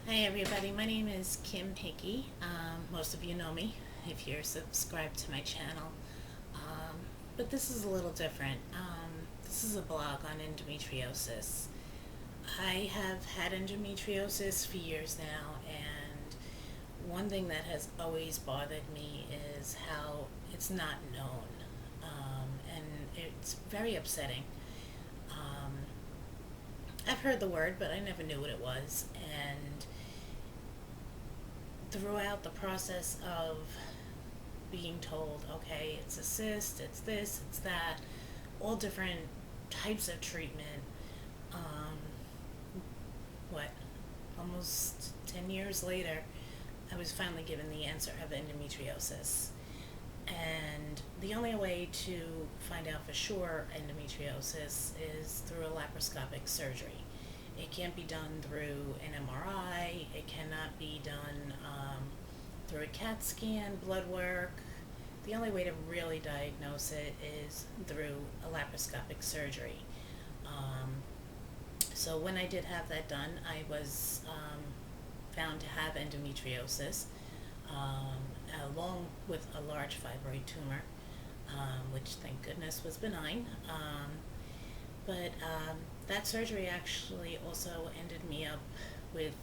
Hi everybody, my name is Kim Hickey. Most of you know me if you're subscribed to my channel. Um, but this is a little different. This is a blog on endometriosis. I have had endometriosis for years now, and one thing that has always bothered me is how it's not known. And it's very upsetting. Um, I've heard the word, but I never knew what it was. And throughout the process of being told, okay, it's a cyst, it's this, it's that, all different types of treatment, um, what, almost 10 years later, I was finally given the answer of endometriosis. And the only way to find out for sure endometriosis is through a laparoscopic surgery. It can't be done through an MRI. It cannot be done through a CAT scan, blood work. The only way to really diagnose it is through a laparoscopic surgery. Um, so when I did have that done, I was found to have endometriosis, um, along with a large fibroid tumor, which thank goodness was benign. But that surgery actually also ended me up with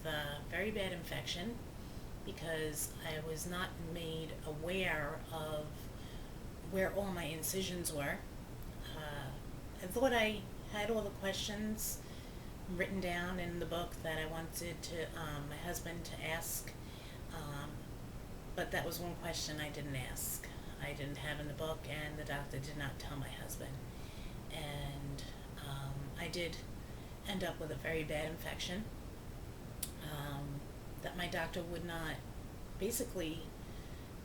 very bad infection because I was not made aware of where all my incisions were. I thought I had all the questions written down in the book that I wanted to my husband to ask, um, but that was one question I didn't ask. I didn't have in the book, and the doctor did not tell my husband. And I did end up with a very bad infection that my doctor would not basically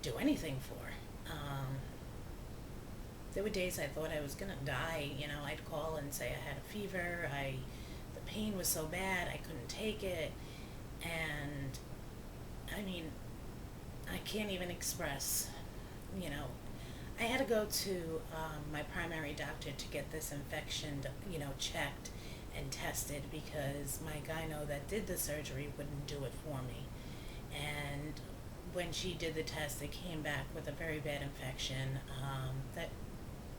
do anything for. There were days I thought I was gonna die. I'd call and say I had a fever. The pain was so bad I couldn't take it, and I mean, I can't even express. You know, I had to go to my primary doctor to get this infection, checked and tested because my gyno that did the surgery wouldn't do it for me. And when she did the test, it came back with a very bad infection that,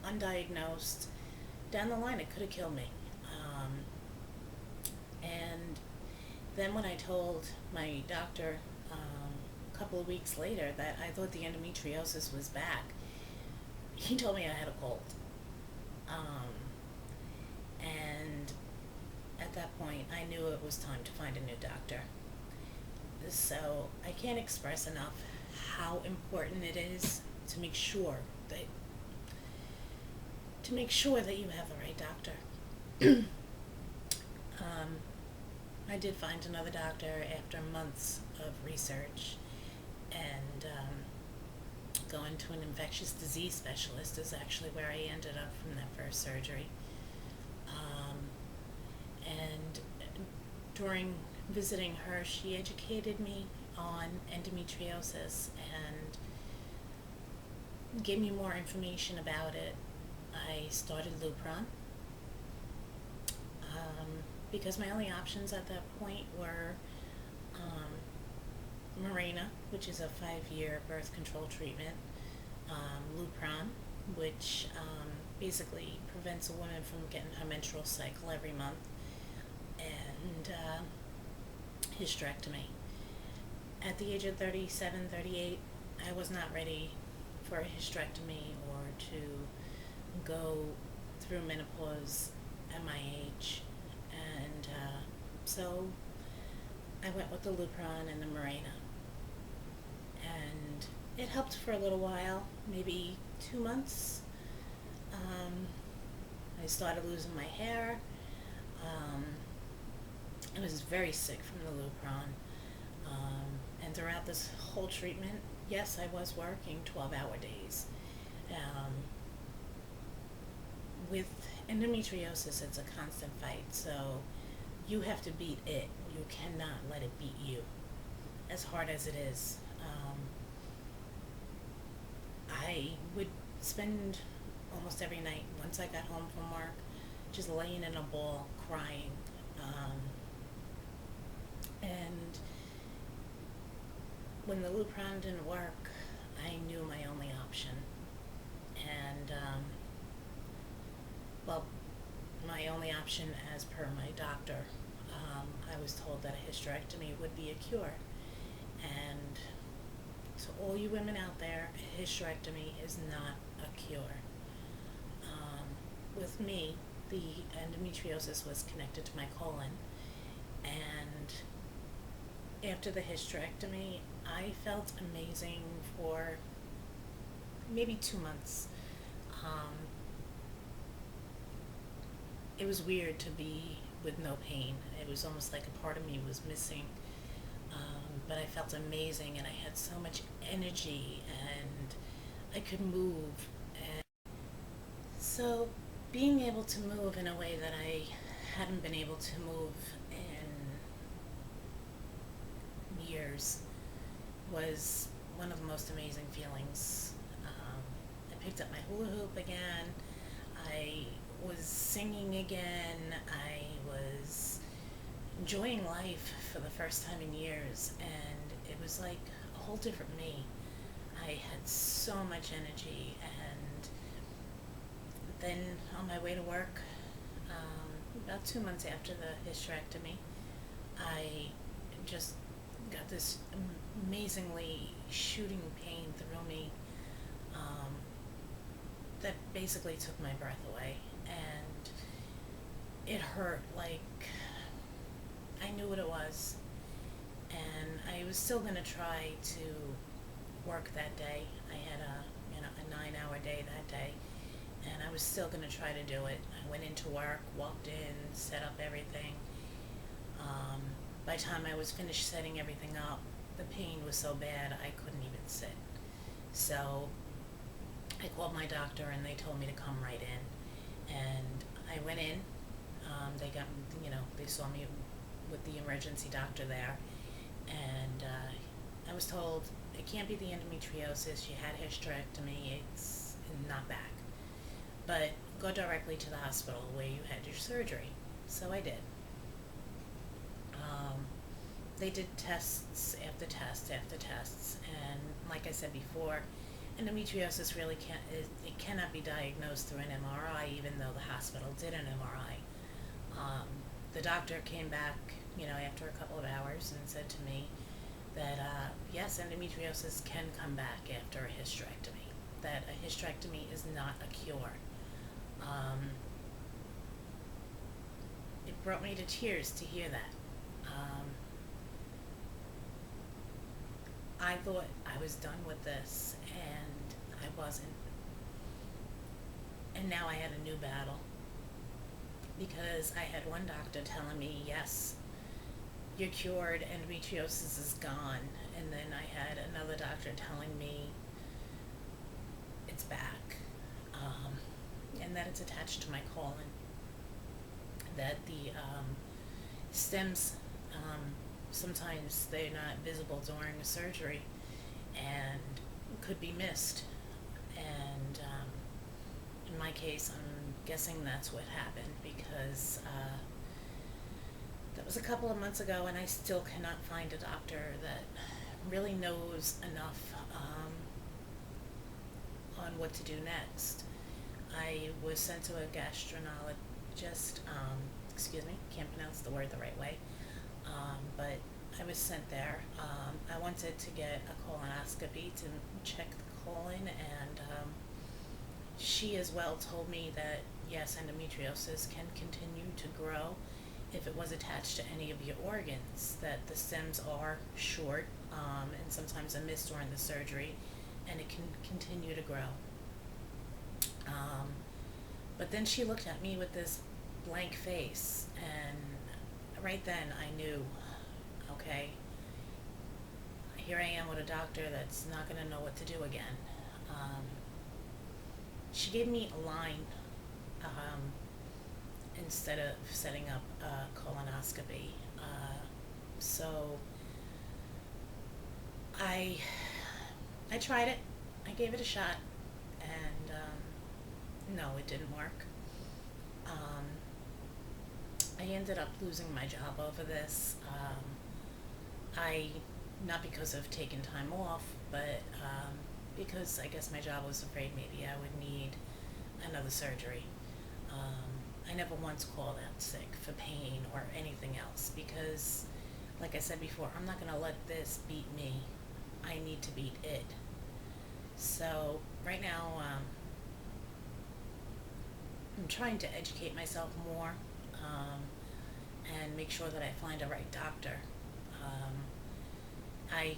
undiagnosed, down the line, it could have killed me. And then when I told my doctor a couple of weeks later that I thought the endometriosis was back, he told me I had a cold. And at that point, I knew it was time to find a new doctor. So I can't express enough how important it is to make sure that you have the right doctor. I did find another doctor after months of research, and going to an infectious disease specialist is actually where I ended up from that first surgery. And during visiting her, she educated me on endometriosis and gave me more information about it. I started Lupron because my only options at that point were Mirena, which is a 5-year birth control treatment, Lupron, which basically prevents a woman from getting her menstrual cycle every month, and hysterectomy. At the age of 37, 38, I was not ready for a hysterectomy or to go through menopause at my age. And so I went with the Lupron and the Mirena. And it helped for a little while, maybe 2 months. I started losing my hair. I was very sick from the Lupron. And throughout this whole treatment, yes, I was working 12-hour days. With endometriosis, it's a constant fight, so you have to beat it. You cannot let it beat you, as hard as it is. I would spend almost every night, once I got home from work, just laying in a ball crying. And when the Lupron didn't work, I knew my only option. And, well, my only option as per my doctor, I was told that a hysterectomy would be a cure. And to all you women out there, a hysterectomy is not a cure. With me, the endometriosis was connected to my colon, and after the hysterectomy, I felt amazing for maybe 2 months. Um, it was weird to be with no pain. It was almost like a part of me was missing. But I felt amazing, and I had so much energy, and I could move. And so, being able to move in a way that I hadn't been able to move in years was one of the most amazing feelings. I picked up my hula hoop again. I was singing again. I was enjoying life for the first time in years, and it was like a whole different me. I had so much energy, and then on my way to work, about 2 months after the hysterectomy, I just got this amazingly shooting pain through me, that basically took my breath away, and it hurt like I knew what it was, and I was still gonna try to work that day. I had a 9-hour day that day, and I was still gonna try to do it. I went into work, walked in, set up everything. By the time I was finished setting everything up, the pain was so bad I couldn't even sit. So I called my doctor, and they told me to come right in, and I went in. They got, they saw me with the emergency doctor there, and I was told it can't be the endometriosis. You had hysterectomy. It's not back, but go directly to the hospital where you had your surgery. So I did. They did tests after tests after tests, and like I said before, endometriosis really it cannot be diagnosed through an MRI, even though the hospital did an MRI. The doctor came back, after a couple of hours and said to me that, yes, endometriosis can come back after a hysterectomy, that a hysterectomy is not a cure. It brought me to tears to hear that. I thought I was done with this, and I wasn't. And now I had a new battle, because I had one doctor telling me, yes, you're cured, endometriosis is gone. And then I had another doctor telling me it's back, and that it's attached to my colon, that the stems, sometimes they're not visible during the surgery and could be missed. And in my case, I'm guessing that's what happened, because that was a couple of months ago, and I still cannot find a doctor that really knows enough on what to do next. I was sent to a gastroenterologist, can't pronounce the word the right way, but I was sent there. I wanted to get a colonoscopy to check the colon, and she as well told me that, yes, endometriosis can continue to grow if it was attached to any of your organs, that the stems are short, and sometimes are missed during the surgery, and it can continue to grow. But then she looked at me with this blank face, and right then I knew, okay, here I am with a doctor that's not going to know what to do again. She gave me a line, instead of setting up a colonoscopy. So I tried it. I gave it a shot, and no, it didn't work. I ended up losing my job over this. I not because of taking time off, but because I guess my job was afraid maybe I would need another surgery. I never once called out sick for pain or anything else because, like I said before, I'm not going to let this beat me. I need to beat it. So, right now, I'm trying to educate myself more um, and make sure that I find a right doctor. Um, I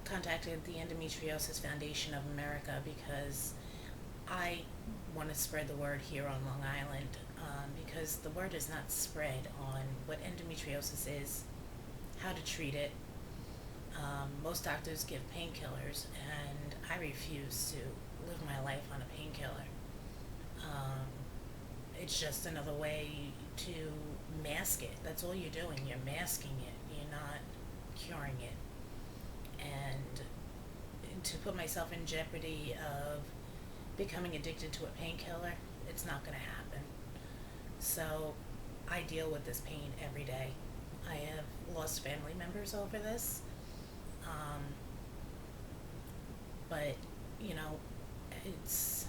contacted the Endometriosis Foundation of America because I want to spread the word here on Long Island because the word is not spread on what endometriosis is, how to treat it. Most doctors give painkillers, and I refuse to live my life on a painkiller. Um, it's just another way to mask it. That's all you're doing. You're masking it. You're not curing it. And to put myself in jeopardy of becoming addicted to a painkiller, it's not going to happen. So I deal with this pain every day. I have lost family members over this. Um, but, you know, it's,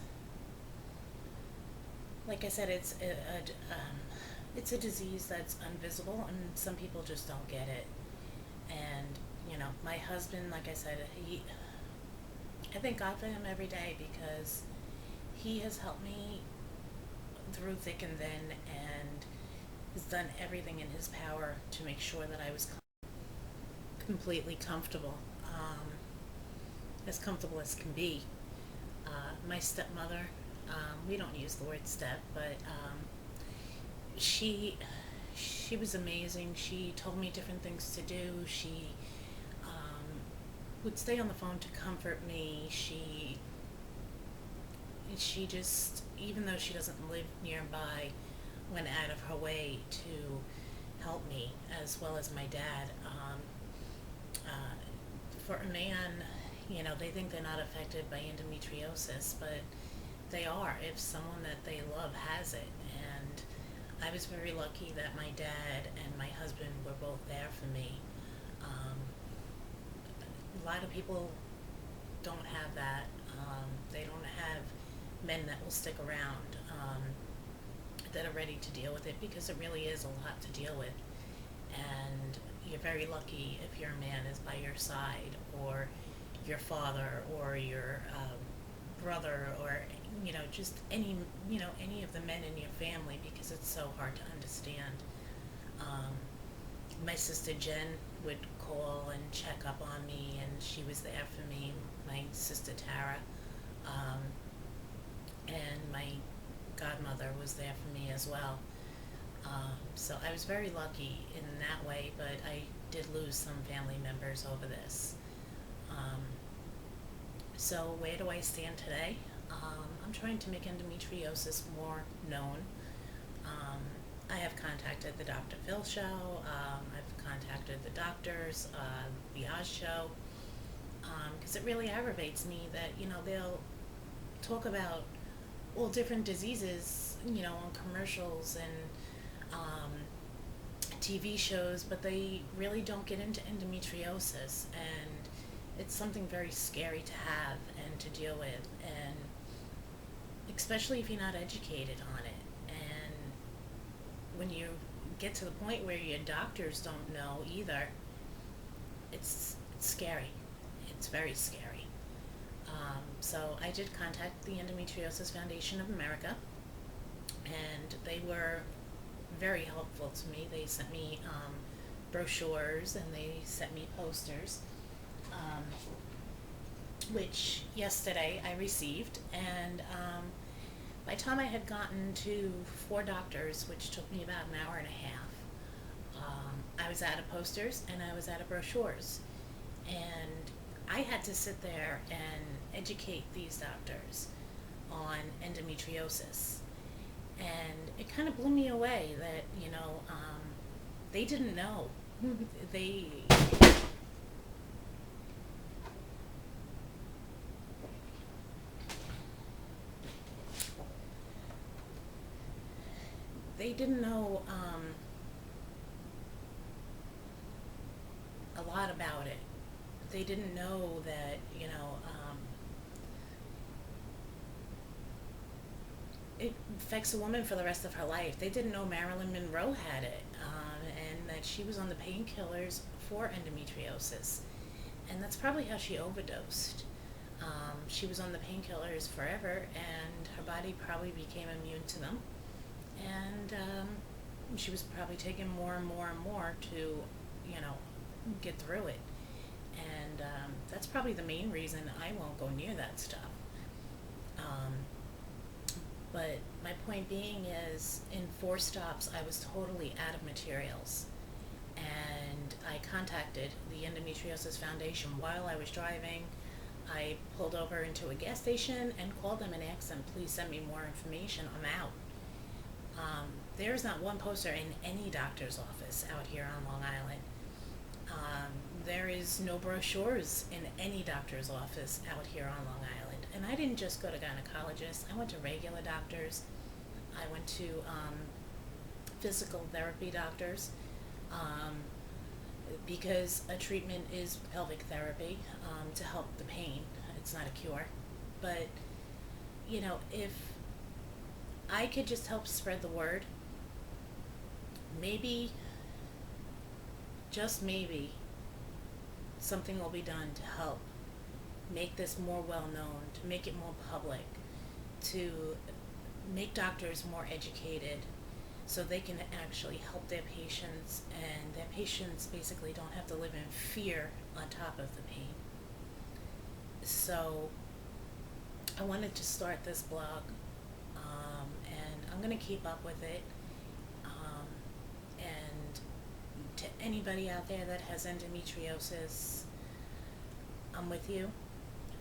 like I said, it's a disease that's invisible, and some people just don't get it. And, you know, my husband, like I said, I thank God for him every day because he has helped me through thick and thin and has done everything in his power to make sure that I was completely comfortable, as comfortable as can be. My stepmother, we don't use the word step, but she she was amazing. She told me different things to do. She would stay on the phone to comfort me. She just, even though she doesn't live nearby, went out of her way to help me, as well as my dad. For a man, you know, they think they're not affected by endometriosis, but they are if someone that they love has it. And I was very lucky that my dad and my husband were both there for me. Um, a lot of people don't have that. They don't have men that will stick around, that are ready to deal with it, because it really is a lot to deal with. And you're very lucky if your man is by your side, or your father, or your brother, or just any of the men in your family, because it's so hard to understand. Um, my sister Jen would call and check up on me, and she was there for me. My sister Tara, um, and my godmother was there for me as well. So I was very lucky in that way, but I did lose some family members over this. Um, so where do I stand today? I'm trying to make endometriosis more known. Um, I have contacted the Dr. Phil show. I've contacted the doctors, the Oz show, because it really aggravates me that they'll talk about all different diseases, on commercials and TV shows, but they really don't get into endometriosis, and it's something very scary to have and to deal with, and especially if you're not educated on it. And when you get to the point where your doctors don't know either, it's scary. It's very scary. So I did contact the Endometriosis Foundation of America, and they were very helpful to me. They sent me brochures, and they sent me posters, um, which yesterday I received. And by the time I had gotten to 4 doctors, which took me about an hour and a half, I was out of posters and I was out of brochures. And I had to sit there and educate these doctors on endometriosis. And it kind of blew me away that, they didn't know. they they didn't know a lot about it. they didn't know that, it affects a woman for the rest of her life. They didn't know Marilyn Monroe had it, and that she was on the painkillers for endometriosis. And that's probably how she overdosed. She was on the painkillers forever, and her body probably became immune to them. And she was probably taking more and more and more to, get through it. And that's probably the main reason I won't go near that stuff. Um, but my point being is, in 4 stops, I was totally out of materials. And I contacted the Endometriosis Foundation while I was driving. I pulled over into a gas station and called them and asked them, please send me more information. I'm out. There is not one poster in any doctor's office out here on Long Island. There is no brochures in any doctor's office out here on Long Island. And I didn't just go to gynecologists. I went to regular doctors. I went to physical therapy doctors, because a treatment is pelvic therapy, to help the pain. It's not a cure. But, if I could just help spread the word, maybe, just maybe, something will be done to help make this more well known, to make it more public, to make doctors more educated so they can actually help their patients, and their patients basically don't have to live in fear on top of the pain. So I wanted to start this blog, and I'm going to keep up with it. And to anybody out there that has endometriosis, I'm with you.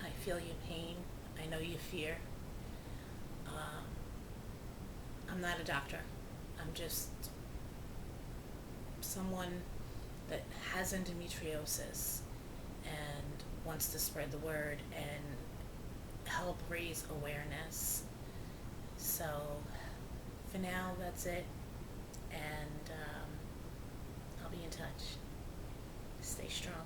I feel your pain. I know your fear. I'm not a doctor. I'm just someone that has endometriosis and wants to spread the word and help raise awareness. So for now, that's it. And I'll be in touch. Stay strong.